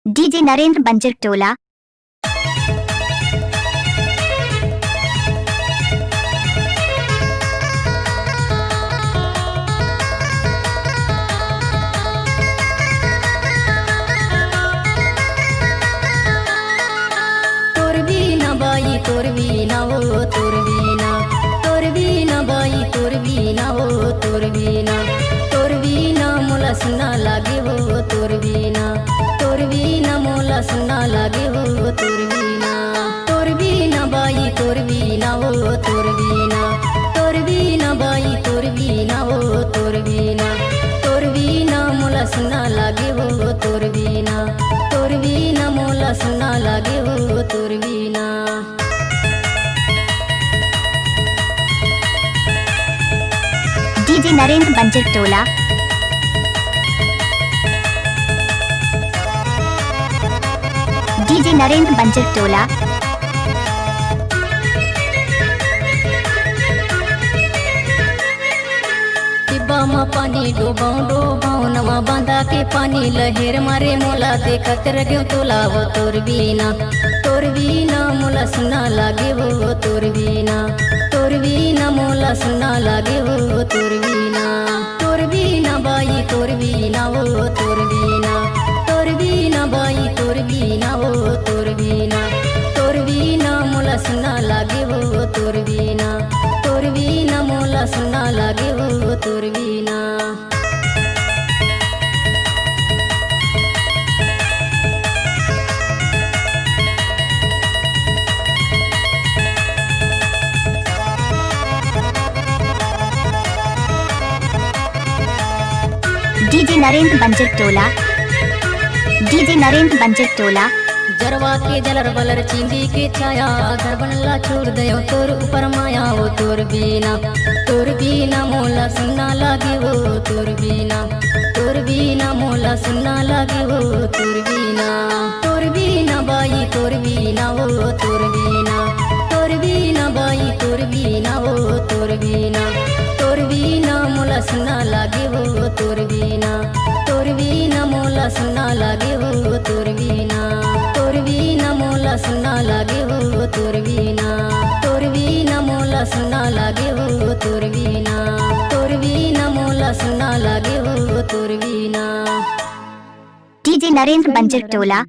DJ Narendra बंजर टोला। तोर बीना हो तोर बीना, तोर बीना बाई तोर बीना हो तोर बीना, तोर बीना मोला सुना लागे हो तोर बीना, तोर बीना मोला सुना लागे हो तोर बीना, तोर बीना बाई तोर बीना हो तोर बीना, तोर बीना बाई तोर बीना हो तोर बीना, तोर बीना मोला सुना लागे हो तोर बीना, तोर बीना मोला सुना लागे हो तोर बीना। डीजे नरेंद्र बंजर टोला। डीजे नरेंद्र बंजर टोला। टिब्बा में पानी डोबाऊ डोबाऊ नवा बांधा के पानी लहर मारे मोला देखत रहो तोला वो तोर बीना, तोर बीना मोला सुना लागे हो तोर बीना, तोर बीना मोला सुना लागे हो तोर बीना, तोर बीना बाई तोर बीना हो तोर बीना, तोर बीना बाई तोर बीना हो तोर बीना, तोर बीना मोला सुना लागे हो तोर बीना, तोर बीना मोला सुना लागे हो तोर बीना। डीजे नरेंद्र बंजर टोला। डीजे नरेंद्र बंजर टोला। जरवा के जलर बलर चिंदी के छाया घर बनला छोड़ दयो तोर ऊपर माया हो तोर बीना, तोर बीना मोला सुनना लागे हो तोर बीना, तोर बीना मोला सुनना लागे हो तोर बीना, तोर बीना बाई तोर बीना हो तोर बीना, तोर बीना बाई तोर बीना हो तोर बीना, तोर बीना मोला सुनना लागे हो तोर बीना, तोर बीना मोला सुनना लागे हो तोर बीना, तोर बीना मोला सुनना लागे हो तोर बीना, तोर बीना मोला सुनना लागे हो तोर बीना, तोर बीना मोला सुनना लागे हो तोर बीना। डीजे नरेंद्र बंजर टोला।